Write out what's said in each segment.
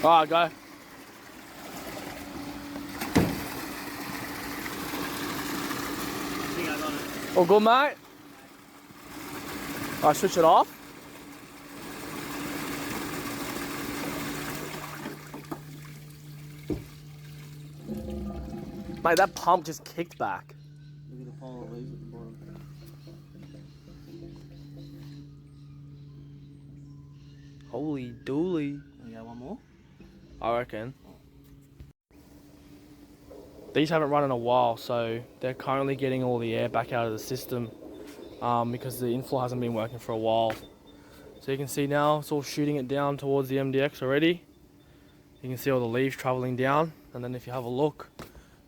Alright, go. All good, mate? I switch it off. Mate, that pump just kicked back. Look at the pile of leaves at the bottom. Holy dooly. You got one more? I reckon. These haven't run in a while, so they're currently getting all the air back out of the system because the inflow hasn't been working for a while. So you can see now it's all shooting it down towards the MDX already. You can see all the leaves traveling down, and then if you have a look,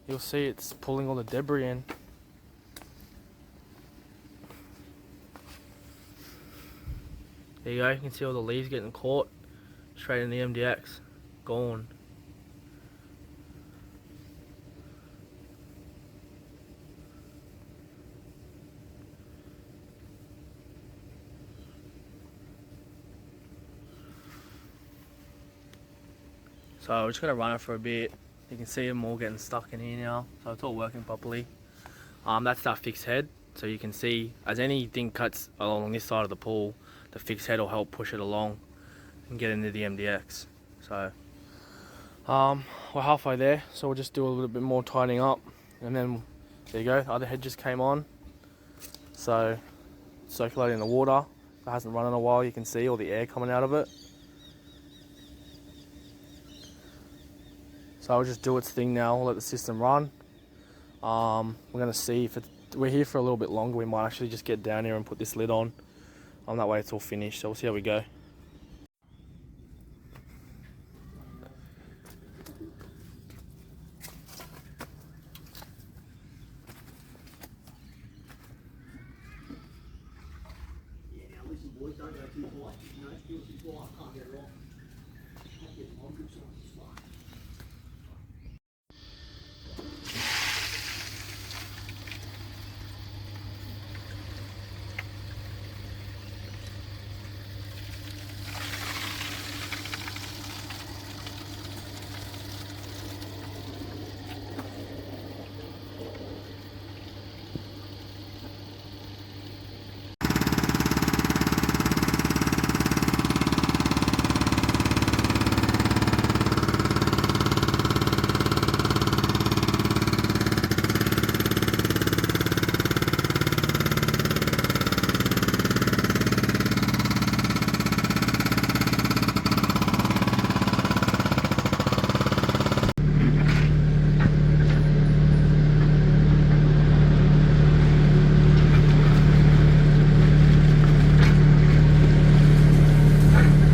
you'll see it's pulling all the debris in. There you go, you can see all the leaves getting caught straight in the MDX. Gone. So we're just going to run it for a bit. You can see them all getting stuck in here now, so it's all working properly. That's that fixed head, so you can see as anything cuts along this side of the pool, the fixed head will help push it along and get into the MDX. So we're halfway there, so we'll just do a little bit more tightening up, and then there you go, the other head just came on. So circulating the water, if it hasn't run in a while, you can see all the air coming out of it. So I'll just do its thing now, we'll let the system run. We're gonna see if we're here for a little bit longer, we might actually just get down here and put this lid on. That way it's all finished, so we'll see how we go. Yeah, now listen boys, don't go too tight. You know, if you're too tight, I can't get it off. Can't get my grips on this one.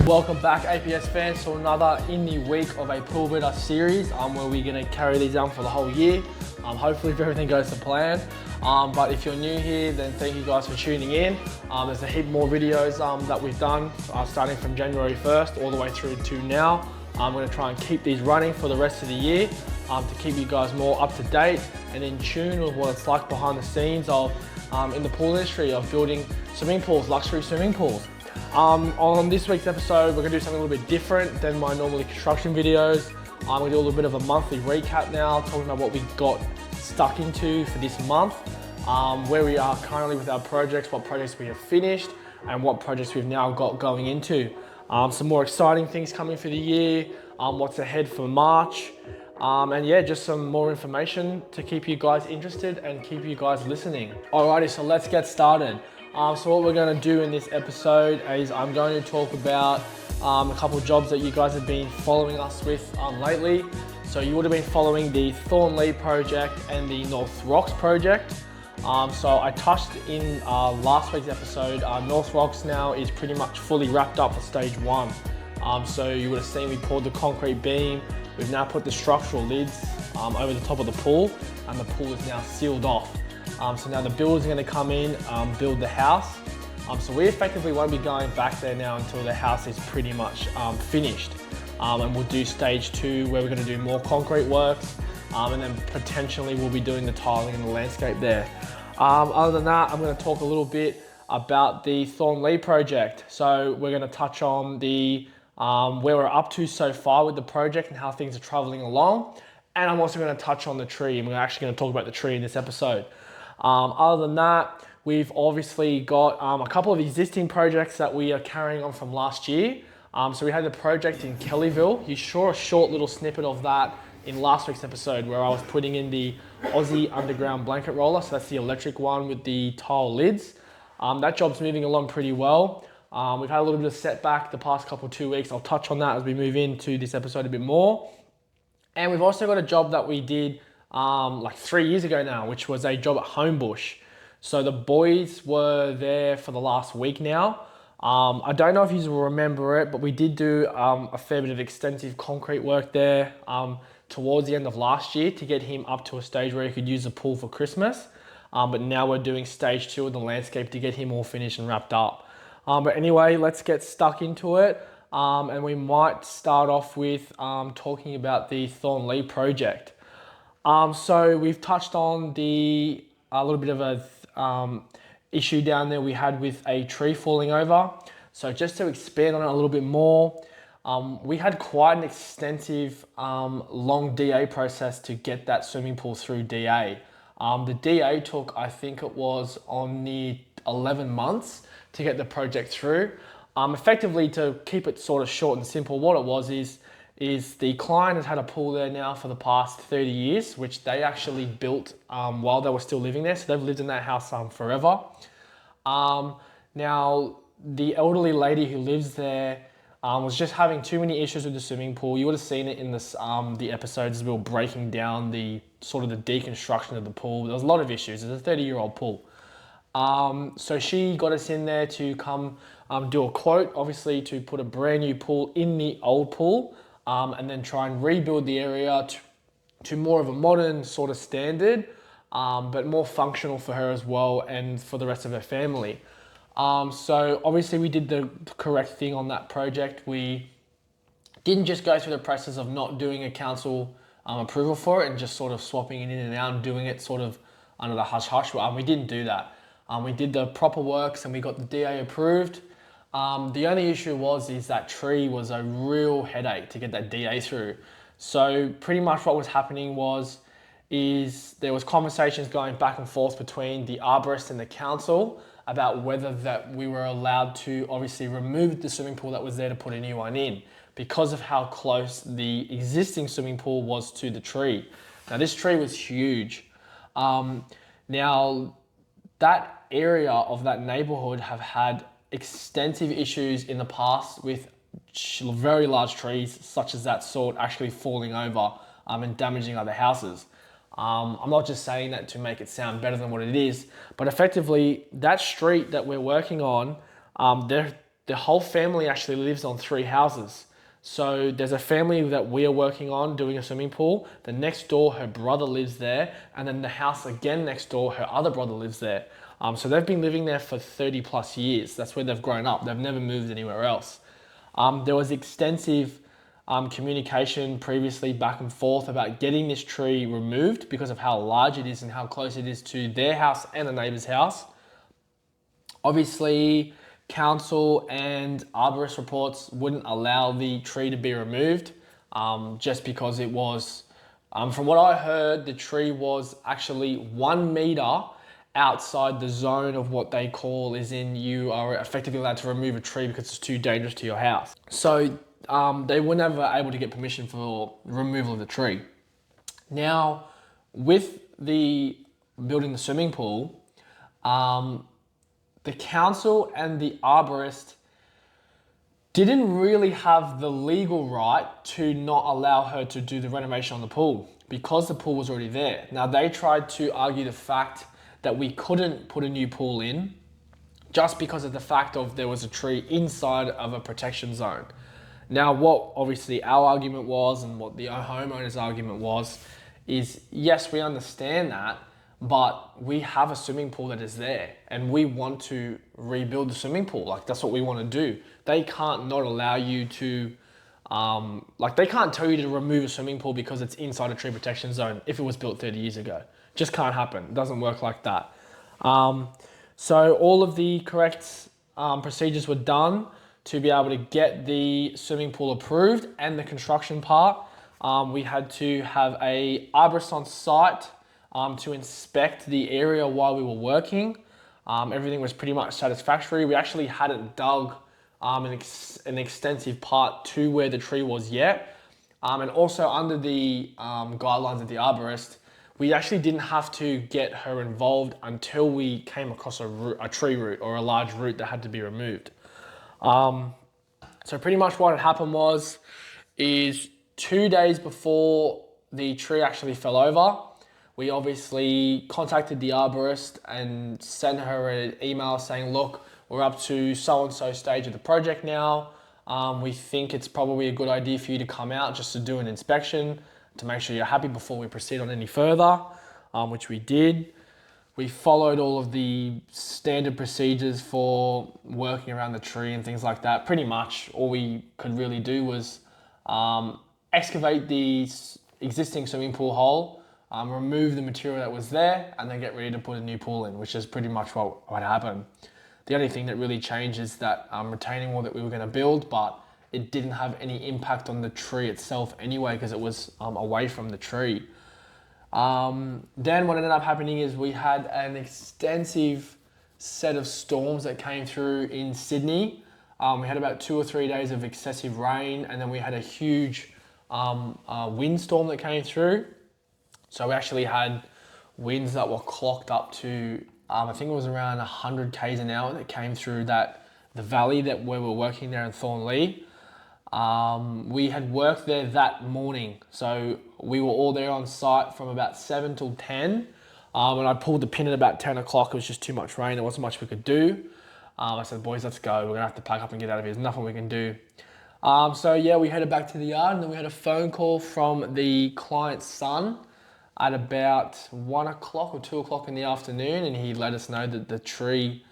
Welcome back APS fans to another in the week of a pool builder series where we're going to carry these on for the whole year. Hopefully if everything goes to plan. But if you're new here, then thank you guys for tuning in. There's a heap more videos that we've done starting from January 1st all the way through to now. I'm going to try and keep these running for the rest of the year to keep you guys more up to date and in tune with what it's like behind the scenes of in the pool industry of building swimming pools, luxury swimming pools. On this week's episode, we're going to do something a little bit different than my normal construction videos. I'm going to do a little bit of a monthly recap now, talking about what we got stuck into for this month, where we are currently with our projects, what projects we have finished, and what projects we've now got going into. Some more exciting things coming for the year, what's ahead for March, and yeah, just some more information to keep you guys interested and keep you guys listening. Alrighty, so let's get started. So what we're going to do in this episode is I'm going to talk about a couple of jobs that you guys have been following us with lately. So you would have been following the Thornleigh project and the North Rocks project. So I touched in last week's episode, North Rocks now is pretty much fully wrapped up for stage 1. So you would have seen we poured the concrete beam, we've now put the structural lids over the top of the pool, and the pool is now sealed off. So now the builders are going to come in, build the house. So we effectively won't be going back there now until the house is pretty much finished. And we'll do stage 2 where we're going to do more concrete works. And then potentially we'll be doing the tiling and the landscape there. Other than that, I'm going to talk a little bit about the Thornleigh project. So we're going to touch on the where we're up to so far with the project and how things are traveling along. And I'm also going to touch on the tree, and we're actually going to talk about the tree in this episode. Other than that, we've obviously got a couple of existing projects that we are carrying on from last year. So we had the project in Kellyville. You saw a short little snippet of that in last week's episode where I was putting in the Aussie underground blanket roller. So that's the electric one with the tile lids. That job's moving along pretty well. We've had a little bit of setback the past 2 weeks. I'll touch on that as we move into this episode a bit more. And we've also got a job that we did like 3 years ago now, which was a job at Homebush. So the boys were there for the last week now. I don't know if you will remember it, but we did do a fair bit of extensive concrete work there towards the end of last year to get him up to a stage where he could use the pool for Christmas. But now we're doing stage 2 of the landscape to get him all finished and wrapped up. But anyway, let's get stuck into it. And we might start off with talking about the Thornleigh project. So we've touched on a little bit of a issue down there we had with a tree falling over. So just to expand on it a little bit more, we had quite an extensive long DA process to get that swimming pool through DA. The DA took, I think it was on the 11 months to get the project through. Effectively, to keep it sort of short and simple, what it was is the client has had a pool there now for the past 30 years, which they actually built while they were still living there. So they've lived in that house forever. Now, the elderly lady who lives there was just having too many issues with the swimming pool. You would have seen it in this, the episodes as we were breaking down the deconstruction of the pool. There was a lot of issues. It's a 30-year-old pool. So she got us in there to come do a quote, obviously to put a brand new pool in the old pool, and then try and rebuild the area to more of a modern sort of standard, but more functional for her as well and for the rest of her family. So obviously we did the correct thing on that project. We didn't just go through the process of not doing a council approval for it and just sort of swapping it in and out and doing it sort of under the hush-hush. We didn't do that. We did the proper works and we got the DA approved. The only issue is that tree was a real headache to get that DA through. So pretty much what was happening is there was conversations going back and forth between the arborist and the council about whether that we were allowed to obviously remove the swimming pool that was there to put a new one in because of how close the existing swimming pool was to the tree. Now this tree was huge. Now that area of that neighborhood have had extensive issues in the past with very large trees such as that sort actually falling over and damaging other houses. I'm not just saying that to make it sound better than what it is, but effectively that street that we're working on, the whole family actually lives on 3 houses. So there's a family that we are working on doing a swimming pool. The next door, her brother lives there. And then the house again next door, her other brother lives there. So they've been living there for 30 plus years. That's where they've grown up. They've never moved anywhere else. There was extensive communication previously back and forth about getting this tree removed because of how large it is and how close it is to their house and the neighbor's house. Obviously, council and arborist reports wouldn't allow the tree to be removed just because it was, from what I heard, the tree was actually 1 meter outside the zone of what they call is in you are effectively allowed to remove a tree because it's too dangerous to your house. So they were never able to get permission for removal of the tree. Now, with the building the swimming pool, the council and the arborist didn't really have the legal right to not allow her to do the renovation on the pool because the pool was already there. Now, they tried to argue the fact that we couldn't put a new pool in just because of the fact of there was a tree inside of a protection zone. Now, what obviously our argument was and what the homeowner's argument was is, yes, we understand that, but we have a swimming pool that is there and we want to rebuild the swimming pool. Like, that's what we want to do. They can't not allow you to, they can't tell you to remove a swimming pool because it's inside a tree protection zone if it was built 30 years ago. Just can't happen. It doesn't work like that. So all of the correct procedures were done to be able to get the swimming pool approved and the construction part, we had to have a arborist on site to inspect the area while we were working. Everything was pretty much satisfactory. We actually hadn't dug an extensive part to where the tree was yet. And also under the guidelines of the arborist, we actually didn't have to get her involved until we came across a tree root or a large root that had to be removed. So pretty much what had happened is 2 days before the tree actually fell over, we obviously contacted the arborist and sent her an email saying, look, we're up to so-and-so stage of the project now. We think it's probably a good idea for you to come out just to do an inspection to make sure you're happy before we proceed on any further, which we did. We followed all of the standard procedures for working around the tree and things like that. Pretty much all we could really do was excavate the existing swimming pool hole, remove the material that was there, and then get ready to put a new pool in, which is pretty much what happened. The only thing that really changed is that retaining wall that we were going to build, but it didn't have any impact on the tree itself anyway because it was away from the tree. Then what ended up happening is we had an extensive set of storms that came through in Sydney. We had about 2 or 3 days of excessive rain, and then we had a huge windstorm that came through. So we actually had winds that were clocked up to, I think it was around 100 k's an hour that came through the valley that where we were working there in Thornleigh. We had worked there that morning, so we were all there on site from about 7 till 10. And I pulled the pin at about 10 o'clock. It was just too much rain. There wasn't much we could do. I said, boys, let's go. We're gonna have to pack up and get out of here. There's nothing we can do. So yeah, we headed back to the yard, and then we had a phone call from the client's son at about 1 o'clock or 2 o'clock in the afternoon, and he let us know that the tree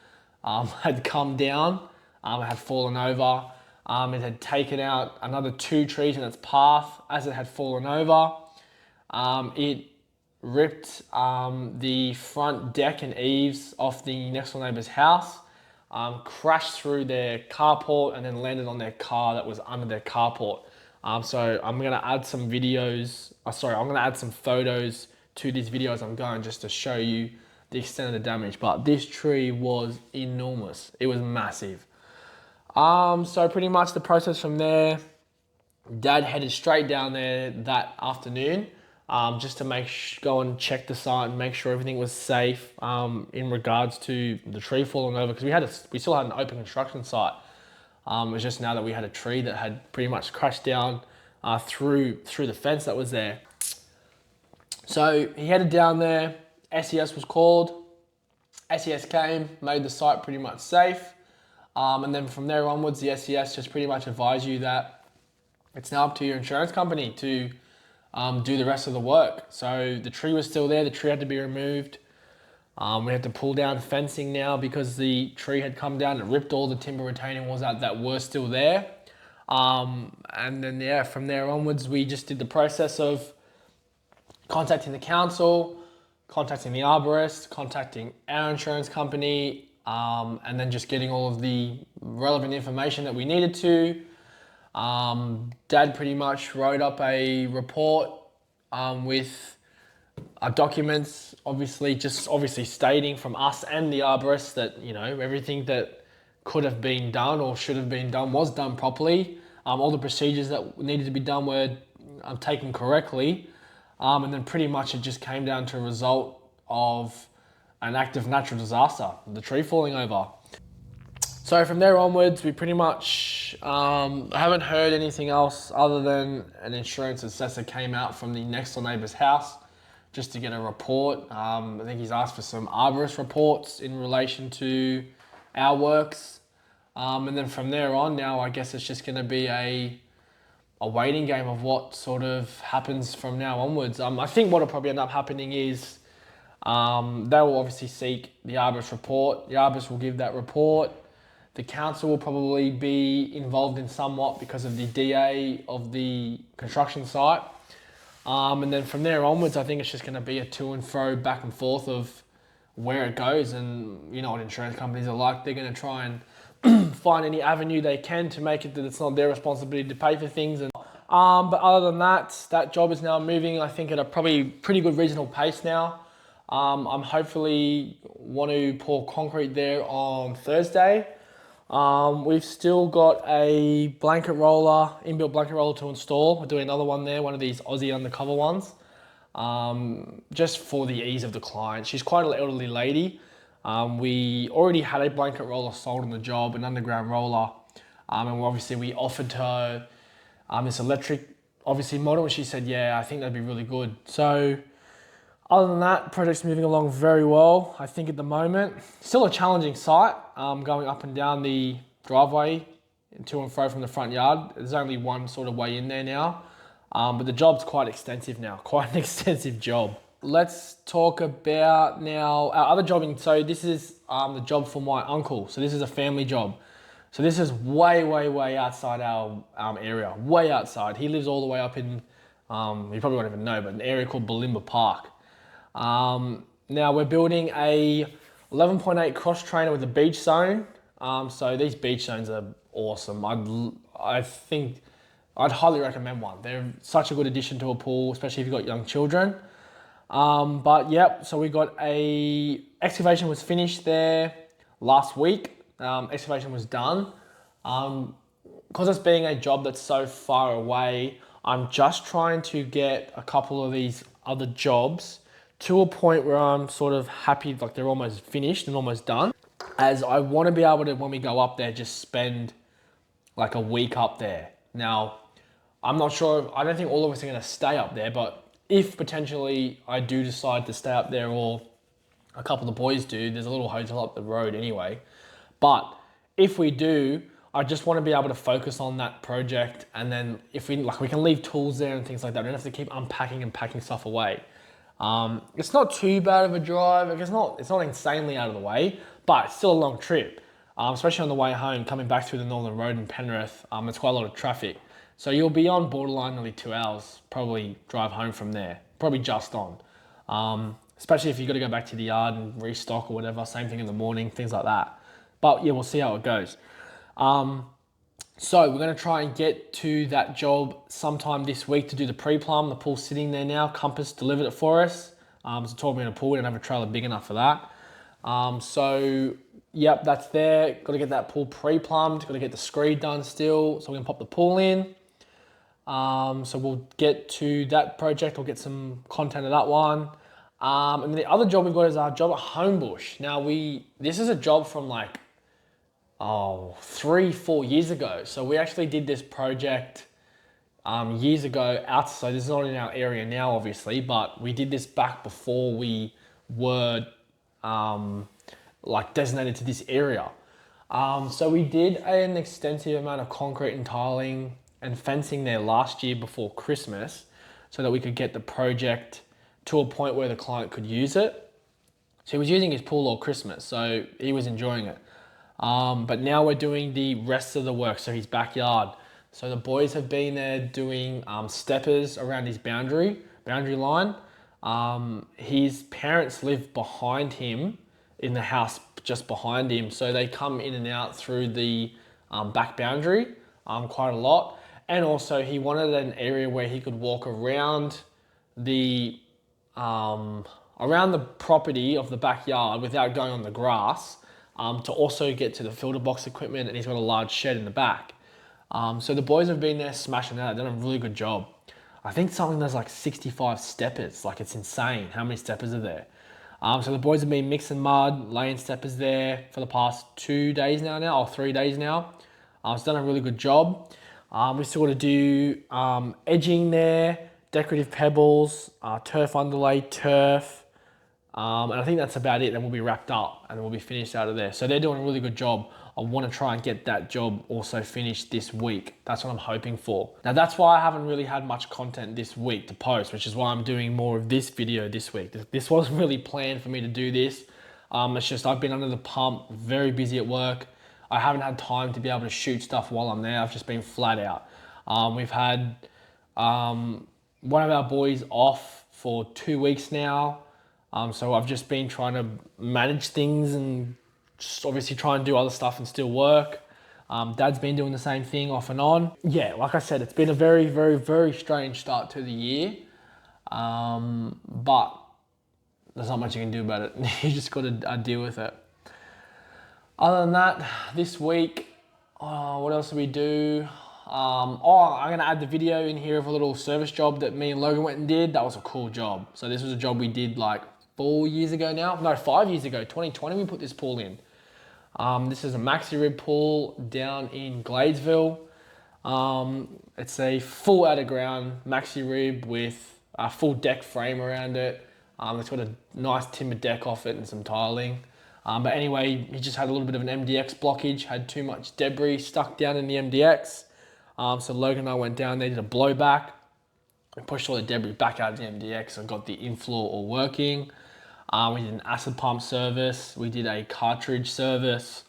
had come down, it had fallen over. It had taken out another 2 trees in its path as it had fallen over. It ripped the front deck and eaves off the next door neighbour's house, crashed through their carport, and then landed on their car that was under their carport. So I'm gonna add some videos, I'm gonna add some photos to these videos I'm going just to show you the extent of the damage. But this tree was enormous. It was massive. So pretty much the process from there, Dad headed straight down there that afternoon, just to go and check the site and make sure everything was safe in regards to the tree falling over, because we still had an open construction site. It was just now that we had a tree that had pretty much crashed down through the fence that was there. So he headed down there, SES was called, SES came, made the site pretty much safe. And then from there onwards, the SES just pretty much advised you that it's now up to your insurance company to do the rest of the work. So the tree was still there, the tree had to be removed. We had to pull down fencing now because the tree had come down and ripped all the timber retaining walls out that were still there. And then yeah, from there onwards, we just did the process of contacting the council, contacting the arborist, contacting our insurance company, and then just getting all of the relevant information that we needed to. Dad pretty much wrote up a report with documents, obviously stating from us and the arborist that, you know, everything that could have been done or should have been done was done properly. All the procedures that needed to be done were taken correctly. And then pretty much it just came down to a result of an act of natural disaster, the tree falling over. So from there onwards, we pretty much haven't heard anything else other than an insurance assessor came out from the next door neighbour's house just to get a report. I think he's asked for some arborist reports in relation to our works. And then from there on, now I guess it's just going to be a waiting game of what sort of happens from now onwards. I think what will probably end up happening is they will obviously seek the arborist report. The arborist will give that report. The council will probably be involved in somewhat because of the DA of the construction site. And then from there onwards, I think it's just going to be a to and fro, back and forth of where it goes. And you know what insurance companies are like. They're going to try and find any avenue they can to make it that it's not their responsibility to pay for things. And but other than that, that job is now moving, I think, at a probably pretty good reasonable pace now. I'm hopefully want to pour concrete there on Thursday. We've still got a blanket roller, inbuilt blanket roller to install. We're doing another one there, one of these Aussie undercover ones, just for the ease of the client. She's quite an elderly lady. We already had a blanket roller sold on the job, an underground roller, and obviously we offered her this electric, obviously, model, and she said, yeah, I think that'd be really good. So other than that, project's moving along very well, I think, at the moment. Still a challenging site, going up and down the driveway, to and fro from the front yard. There's only one sort of way in there now, but the job's quite extensive now, quite an extensive job. Let's talk about now our other jobbing. So this is the job for my uncle. So this is a family job. So this is way, way, way outside our area, way outside. He lives all the way up in, you probably won't even know, but an area called Belimbla Park. Now we're building a 11.8 cross trainer with a beach zone. So these beach zones are awesome. I think I'd highly recommend one. They're such a good addition to a pool, especially if you've got young children. But yep, so we got excavation was finished there last week. Excavation was done. Because it's being a job that's so far away, I'm just trying to get a couple of these other jobs to a point where I'm sort of happy, like they're almost finished and almost done. As I want to be able to, when we go up there, just spend like a week up there. Now, I'm not sure, I don't think all of us are going to stay up there, but if potentially I do decide to stay up there, or a couple of the boys do, there's a little hotel up the road anyway. But if we do, I just want to be able to focus on that project, and then if we can leave tools there and things like that. We don't have to keep unpacking and packing stuff away. It's not too bad of a drive. Like, it's not insanely out of the way, but it's still a long trip, especially on the way home, coming back through the Northern Road in Penrith. It's quite a lot of traffic. So you'll be on borderline nearly 2 hours, probably drive home from there, probably just on. Especially if you've got to go back to the yard and restock or whatever, same thing in the morning, things like that. But yeah, we'll see how it goes. So we're going to try and get to that job sometime this week to do the pre-plumb. The pool's sitting there now. Compass delivered it for us. So told me in a pool, we don't have a trailer big enough for that. So yep, that's there. Got to get that pool pre-plumbed. Got to get the screed done still, so we can pop the pool in. So we'll get to that project. We'll get some content of that one. And then the other job we've got is our job at Homebush. Now this is a job from like 3-4 years ago. So we actually did this project years ago outside. So this is not in our area now, obviously, but we did this back before we were like designated to this area. So we did an extensive amount of concrete and tiling and fencing there last year before Christmas, so that we could get the project to a point where the client could use it. So he was using his pool all Christmas, so he was enjoying it. But now we're doing the rest of the work, so his backyard. So the boys have been there doing steppers around his boundary line. His parents live behind him in the house just behind him, so they come in and out through the back boundary quite a lot. And also he wanted an area where he could walk around the property of the backyard without going on the grass, to also get to the filter box equipment, and he's got a large shed in the back. So the boys have been there smashing that. They've done a really good job. I think something there's like 65 steppers. Like, it's insane how many steppers are there. So the boys have been mixing mud, laying steppers there for the past 2 days now, or 3 days now. It's done a really good job. We still got to do edging there, decorative pebbles, turf underlay, turf. And I think that's about it. Then we'll be wrapped up and we'll be finished out of there. So they're doing a really good job. I want to try and get that job also finished this week. That's what I'm hoping for. Now, that's why I haven't really had much content this week to post, which is why I'm doing more of this video this week. This wasn't really planned for me to do this. It's just I've been under the pump, very busy at work. I haven't had time to be able to shoot stuff while I'm there. I've just been flat out. We've had one of our boys off for 2 weeks now. So I've just been trying to manage things and just obviously try and do other stuff and still work. Dad's been doing the same thing off and on. Yeah, like I said, it's been a very, very, very strange start to the year. But there's not much you can do about it. You just got to deal with it. Other than that, this week, what else did we do? I'm going to add the video in here of a little service job that me and Logan went and did. That was a cool job. So this was a job we did like 4 years ago now. No, 5 years ago, 2020, we put this pool in. This is a maxi rib pool down in Gladesville. It's a full out of ground maxi rib with a full deck frame around it. It's got a nice timber deck off it and some tiling. But anyway, he just had a little bit of an MDX blockage, had too much debris stuck down in the MDX. So Logan and I went down there, did a blowback, and pushed all the debris back out of the MDX and got the infloor all working. We did an acid pump service. We did a cartridge service.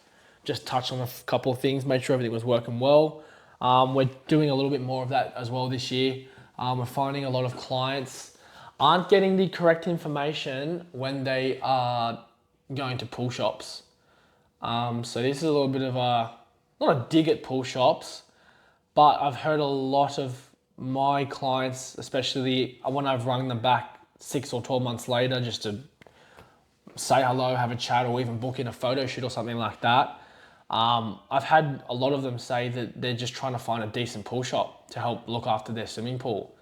Just touched on a couple of things, made sure everything was working well. We're doing a little bit more of that as well this year. We're finding a lot of clients aren't getting the correct information when they are going to pool shops. So this is a little bit of not a dig at pool shops, but I've heard a lot of my clients, especially when I've rung them back 6 or 12 months later just to say hello, have a chat, or even book in a photo shoot or something like that. I've had a lot of them say that they're just trying to find a decent pool shop to help look after their swimming pool.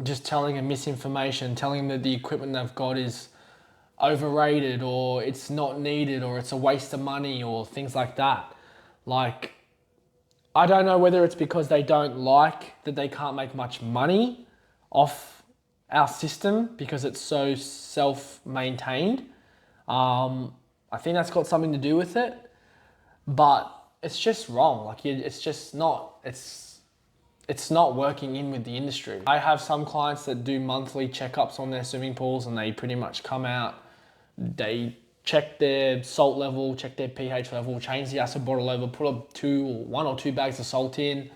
Just telling them misinformation, telling them that the equipment they've got is overrated, or it's not needed, or it's a waste of money, or things like that. Like, I don't know whether it's because they don't like that they can't make much money off our system because it's so self-maintained. I think that's got something to do with it, but it's just wrong. Like, it's just not, it's not working in with the industry. I have some clients that do monthly checkups on their swimming pools, and they pretty much come out, they check their salt level, check their pH level, change the acid bottle over, put one or two bags of salt in,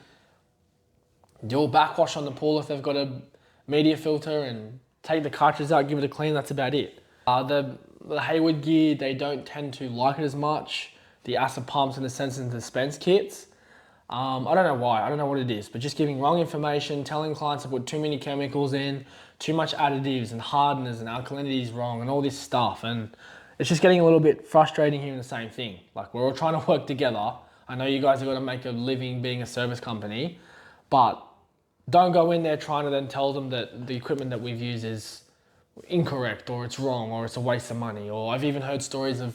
do a backwash on the pool if they've got a media filter, and take the cartridges out, give it a clean. That's about it. The Hayward gear, they don't tend to like it as much. The acid pumps and the sense and dispense kits. I don't know why, I don't know what it is, but just giving wrong information, telling clients to put too many chemicals in, too much additives and hardeners and alkalinity is wrong and all this stuff. And it's just getting a little bit frustrating hearing the same thing. Like, we're all trying to work together. I know you guys have got to make a living being a service company, but don't go in there trying to then tell them that the equipment that we've used is incorrect, or it's wrong, or it's a waste of money. Or I've even heard stories of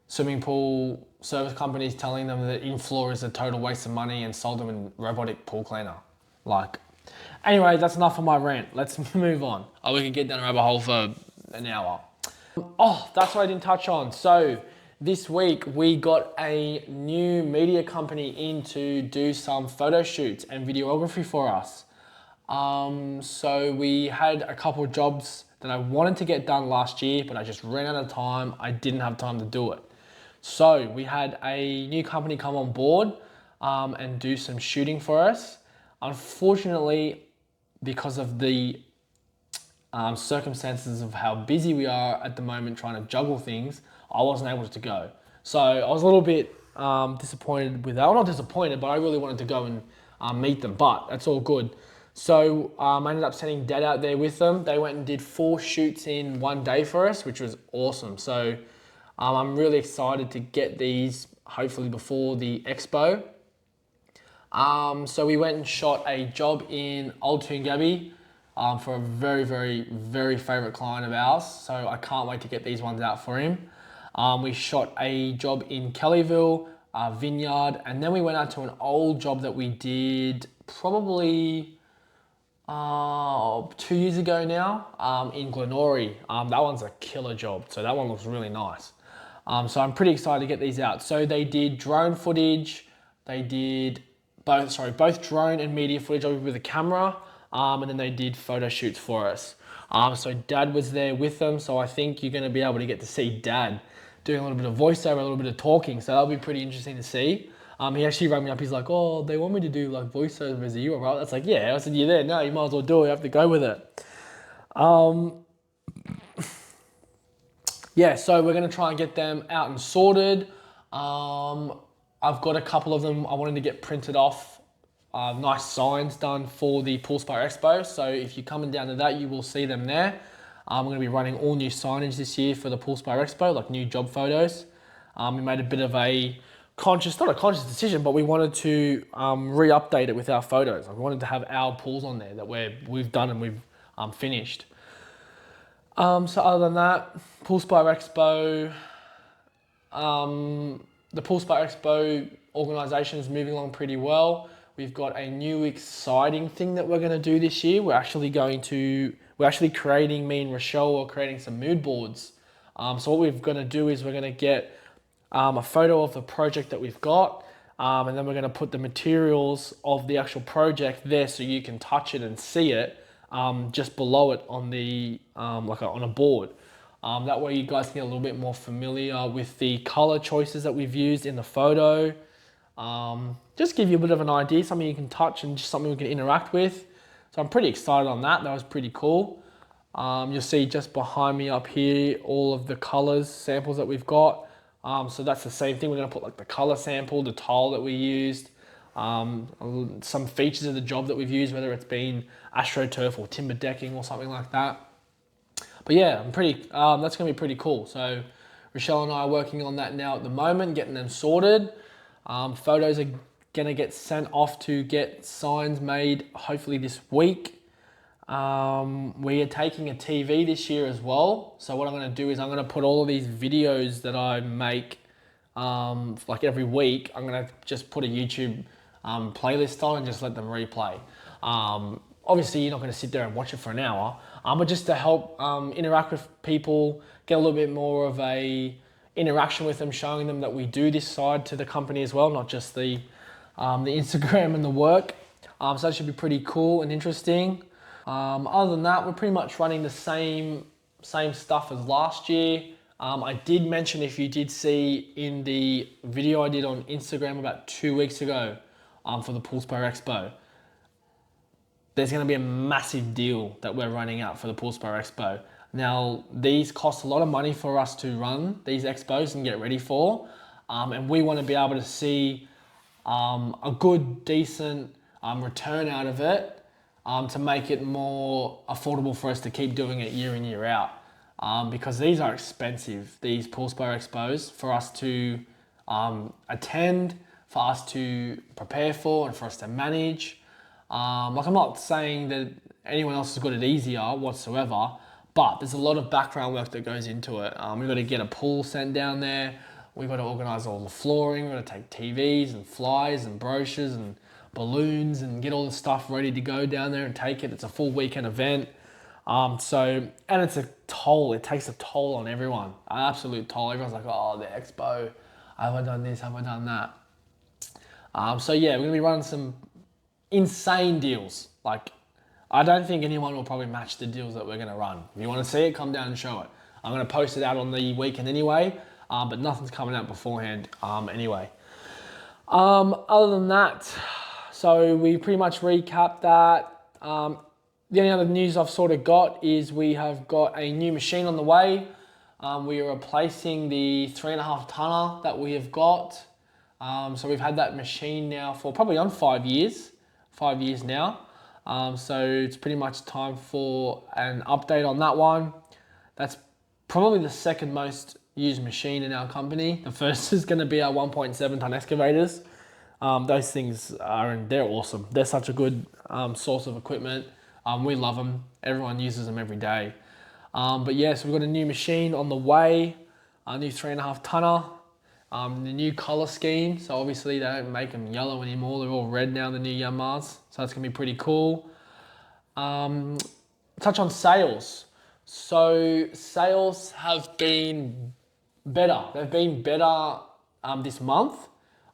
swimming pool service companies telling them that in-floor is a total waste of money and sold them a robotic pool cleaner. Like, anyway, that's enough of my rant. Let's move on. We could get down a rabbit hole for an hour. Oh, that's what I didn't touch on. So this week we got a new media company in to do some photo shoots and videography for us. So we had a couple of jobs that I wanted to get done last year, but I just ran out of time. I didn't have time to do it. So we had a new company come on board and do some shooting for us. Unfortunately, because of the circumstances of how busy we are at the moment trying to juggle things, I wasn't able to go. So I was a little bit disappointed with that. Well, not disappointed, but I really wanted to go and meet them, but that's all good. So I ended up sending Dad out there with them. They went and did 4 shoots in one day for us, which was awesome. So I'm really excited to get these hopefully before the expo. So we went and shot a job in Old Toongabbie for a very, very, very favourite client of ours. So I can't wait to get these ones out for him. We shot a job in Kellyville, Vineyard, and then we went out to an old job that we did probably 2 years ago now in Glenorrhea. That one's a killer job, so that one looks really nice. So I'm pretty excited to get these out. So they did drone footage, they did both drone and media footage with a camera, and then they did photo shoots for us. So Dad was there with them, so I think you're going to be able to get to see Dad doing a little bit of voiceover, a little bit of talking, so that'll be pretty interesting to see. He actually rang me up, he's like, oh, they want me to do like voiceovers, are you alright? That's like, yeah. I said, you're there now, you might as well do it, you have to go with it. yeah, so we're going to try and get them out and sorted. I've got a couple of them I wanted to get printed off. Nice signs done for the Poolspire Expo. So if you're coming down to that, you will see them there. We're going to be running all new signage this year for the Poolspire Expo, like new job photos. We made a bit of a not a conscious decision, but we wanted to re-update it with our photos. We wanted to have our pools on there that we've done and we've finished. So other than that, Poolspire Expo, the Poolspire Expo organisation is moving along pretty well. We've got a new exciting thing that we're going to do this year. We're actually creating, me and Rochelle are creating some mood boards. So what we're going to do is we're going to get a photo of the project that we've got, and then we're going to put the materials of the actual project there so you can touch it and see it just below it on the on a board. That way you guys can get a little bit more familiar with the color choices that we've used in the photo. Just give you a bit of an idea, something you can touch and just something we can interact with. So I'm pretty excited on that. That was pretty cool. You'll see just behind me up here all of the colors samples that we've got. So that's the same thing. We're going to put like the color sample, the tile that we used, some features of the job that we've used, whether it's been AstroTurf or timber decking or something like that. But yeah, that's going to be pretty cool. So Rochelle and I are working on that now at the moment, getting them sorted. Photos are going to get sent off to get signs made hopefully this week. We are taking a TV this year as well. So what I'm going to do is I'm going to put all of these videos that I make like every week. I'm going to just put a YouTube playlist on and just let them replay. Obviously, you're not going to sit there and watch it for an hour, but just to help interact with people, get a little bit more of a interaction with them, showing them that we do this side to the company as well, not just the Instagram and the work. So that should be pretty cool and interesting. Other than that, we're pretty much running the same stuff as last year. I did mention, if you did see in the video I did on Instagram about 2 weeks ago for the Poolspire Expo, there's going to be a massive deal that we're running out for the Poolspire Expo. Now, these cost a lot of money for us to run these expos and get ready for, and we want to be able to see a good, decent return out of it to make it more affordable for us to keep doing it year in, year out. Because these are expensive, these Poolspire Expos, for us to attend, for us to prepare for, and for us to manage. I'm not saying that anyone else has got it easier whatsoever, but there's a lot of background work that goes into it. We've got to get a pool sent down there. We've got to organise all the flooring. We've got to take TVs and flyers and brochures and balloons and get all the stuff ready to go down there and take it. It's a full weekend event. And it's a toll. It takes a toll on everyone, an absolute toll. Everyone's like, oh, the expo, I haven't done this, I haven't done that. So yeah, we're going to be running some insane deals. Like, I don't think anyone will probably match the deals that we're going to run. If you want to see it, come down and show it. I'm going to post it out on the weekend anyway, but nothing's coming out beforehand anyway. Other than that, so we pretty much recapped that. The only other news I've sort of got is we have got a new machine on the way. We are replacing the 3.5 tonner that we have got. So we've had that machine now for probably on 5 years now. So it's pretty much time for an update on that one. That's probably the second most used machine in our company. The first is going to be our 1.7 ton excavators. Those things they're awesome. They're such a good source of equipment. We love them. Everyone uses them every day. But yeah, so we've got a new machine on the way, a new 3.5 tonner, the new color scheme. So obviously they don't make them yellow anymore. They're all red now, the new Yamahas. So that's gonna be pretty cool. Touch on sales. So sales have been better. They've been better this month.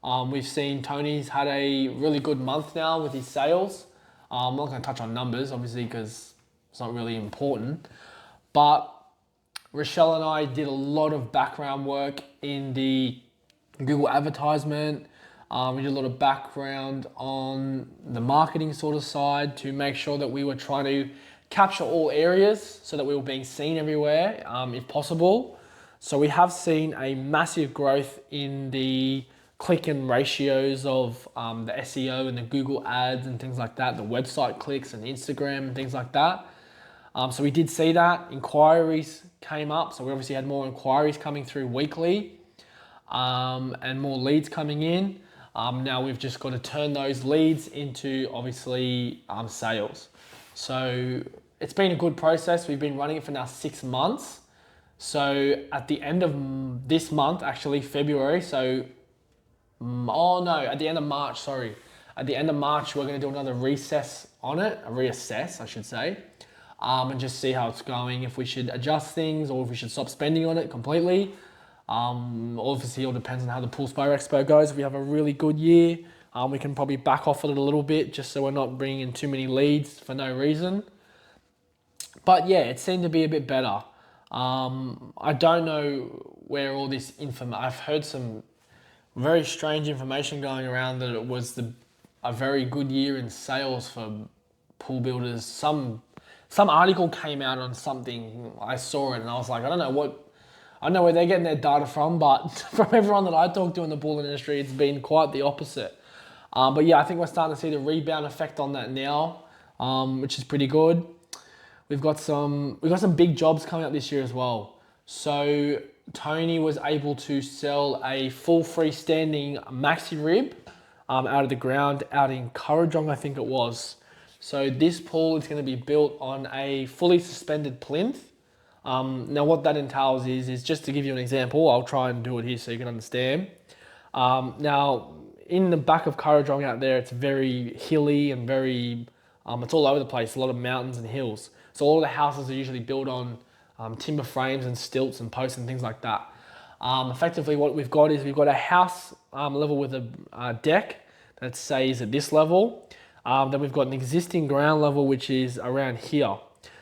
We've seen Tony's had a really good month now with his sales. I'm not going to touch on numbers, obviously, because it's not really important. But Rochelle and I did a lot of background work in the Google advertisement. We did a lot of background on the marketing sort of side to make sure that we were trying to capture all areas so that we were being seen everywhere, if possible. So we have seen a massive growth in the click and ratios of the SEO and the Google ads and things like that, the website clicks and Instagram and things like that. So we did see that. Inquiries came up. So we obviously had more inquiries coming through weekly and more leads coming in. Now we've just got to turn those leads into obviously sales. So it's been a good process. We've been running it for now 6 months. So at the end of this month, actually February, so, at the end of March, sorry. At the end of March, we're gonna do another reassess on it, a reassess, I should say, and just see how it's going, if we should adjust things or if we should stop spending on it completely. Obviously, it all depends on how the Pool Spa Expo goes. If we have a really good year, we can probably back off it a little bit just so we're not bringing in too many leads for no reason. But yeah, it seemed to be a bit better. I don't know where all this information, I've heard some very strange information going around that it was a very good year in sales for pool builders. Some article came out on something, I saw it and I was like, I don't know where they're getting their data from, but from everyone that I talk to in the pool industry, it's been quite the opposite. But yeah, I think we're starting to see the rebound effect on that now, which is pretty good. We've got some big jobs coming up this year as well. So Tony was able to sell a full freestanding maxi rib out of the ground out in Currajong, I think it was. So this pool is going to be built on a fully suspended plinth. Now what that entails is just to give you an example, I'll try and do it here so you can understand. Now in the back of Currajong out there, it's very hilly and very, it's all over the place, a lot of mountains and hills. So all the houses are usually built on timber frames and stilts and posts and things like that. Effectively what we've got is we've got a house level with a deck that stays at this level. Then we've got an existing ground level which is around here.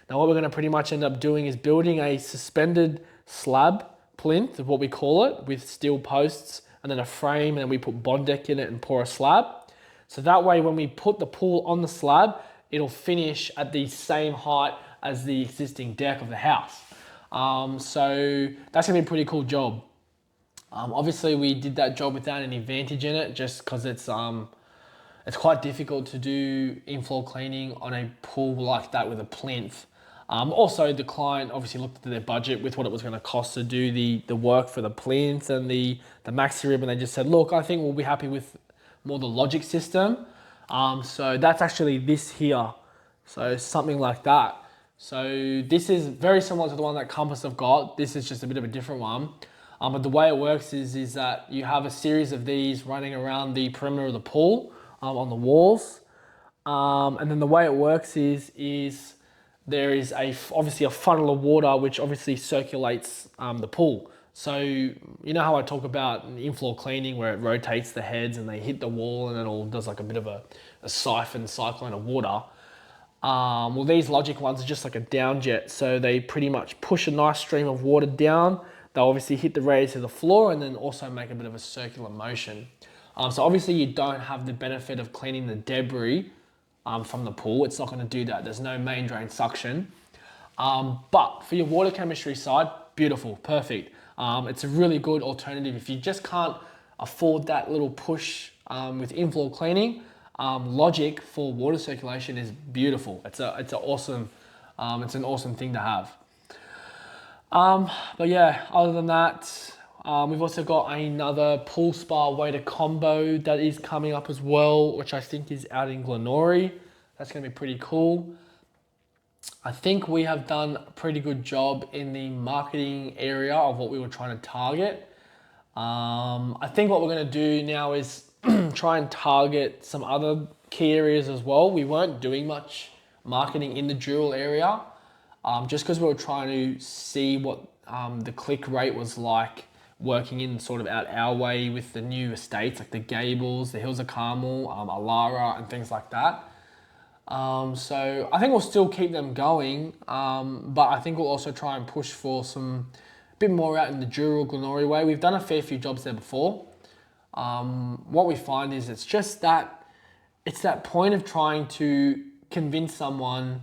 Now what we're going to pretty much end up doing is building a suspended slab plinth, is what we call it, with steel posts and then a frame, and then we put bond deck in it and pour a slab. So that way when we put the pool on the slab, it'll finish at the same height as the existing deck of the house. So that's gonna be a pretty cool job. Obviously we did that job without any advantage in it, just because it's quite difficult to do in-floor cleaning on a pool like that with a plinth. Also the client obviously looked at their budget with what it was gonna cost to do the work for the plinth and the maxi rib, and they just said, look, I think we'll be happy with more the logic system. So that's actually this here. So something like that. So this is very similar to the one that Compass have got. This is just a bit of a different one. But the way it works is that you have a series of these running around the perimeter of the pool on the walls. And then the way it works is there is obviously a funnel of water which obviously circulates the pool. So you know how I talk about in-floor cleaning where it rotates the heads and they hit the wall and it all does like a bit of a siphon cyclone of water. Well, these logic ones are just like a down jet. So they pretty much push a nice stream of water down. They'll obviously hit the radius of the floor and then also make a bit of a circular motion. So obviously you don't have the benefit of cleaning the debris from the pool. It's not going to do that. There's no main drain suction. But for your water chemistry side, beautiful, perfect. It's a really good alternative. If you just can't afford that little push with in-floor cleaning, logic for water circulation is beautiful. It's an awesome thing to have. But yeah, other than that, we've also got another pool spa waiter combo that is coming up as well, which I think is out in Glenorrhea. That's going to be pretty cool. I think we have done a pretty good job in the marketing area of what we were trying to target. I think what we're going to do now is try and target some other key areas as well. We weren't doing much marketing in the Dural area, just because we were trying to see what the click rate was like working in sort of out our way with the new estates like the Gables, the Hills of Carmel, Alara and things like that. So I think we'll still keep them going, but I think we'll also try and push for a bit more out in the Dural, Glenorrhea way. We've done a fair few jobs there before. What we find is it's that point of trying to convince someone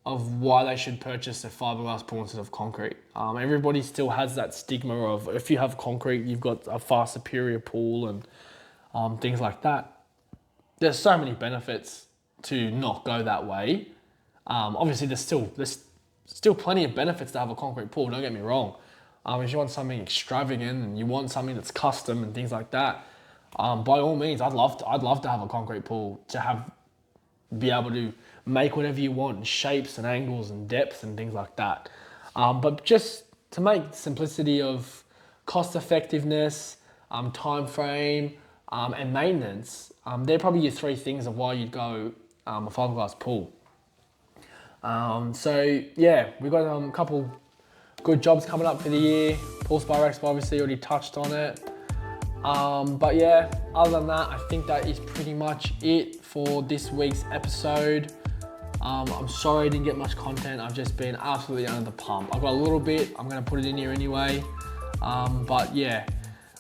of why they should purchase a fiberglass pool instead of concrete. Everybody still has that stigma of if you have concrete, you've got a far superior pool and things like that. There's so many benefits to not go that way. Obviously, there's still plenty of benefits to have a concrete pool. Don't get me wrong. If you want something extravagant and you want something that's custom and things like that, by all means, I'd love to have a concrete pool to be able to make whatever you want, shapes and angles and depth and things like that. But just to make simplicity of cost effectiveness, time frame, and maintenance, they're probably your three things of why you'd go a fiberglass pool. So yeah, we've got a couple good jobs coming up for the year. Pool Spire Expo obviously already touched on it. But yeah, other than that, I think that is pretty much it for this week's episode. I'm sorry I didn't get much content. I've just been absolutely under the pump. I've got a little bit, I'm gonna put it in here anyway. But yeah,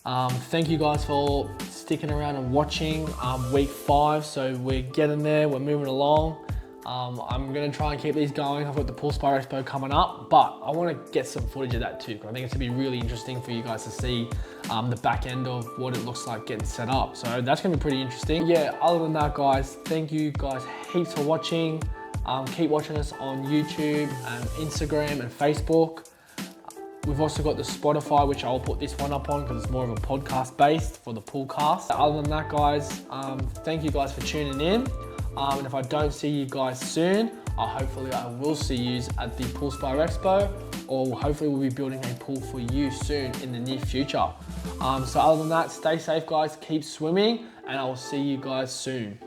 thank you guys for sticking around and watching week 5. So we're getting there, we're moving along. I'm gonna try and keep these going. I've got the Pool Spire Expo coming up, but I wanna get some footage of that too, because I think it's gonna be really interesting for you guys to see the back end of what it looks like getting set up. So that's gonna be pretty interesting. Yeah, other than that guys, thank you guys heaps for watching. Keep watching us on YouTube and Instagram and Facebook. We've also got the Spotify, which I'll put this one up on because it's more of a podcast based for the Poolcast. Other than that guys, thank you guys for tuning in. And if I don't see you guys soon, hopefully I will see you at the Pool Spire Expo, or hopefully we'll be building a pool for you soon in the near future. So other than that, stay safe guys, keep swimming, and I will see you guys soon.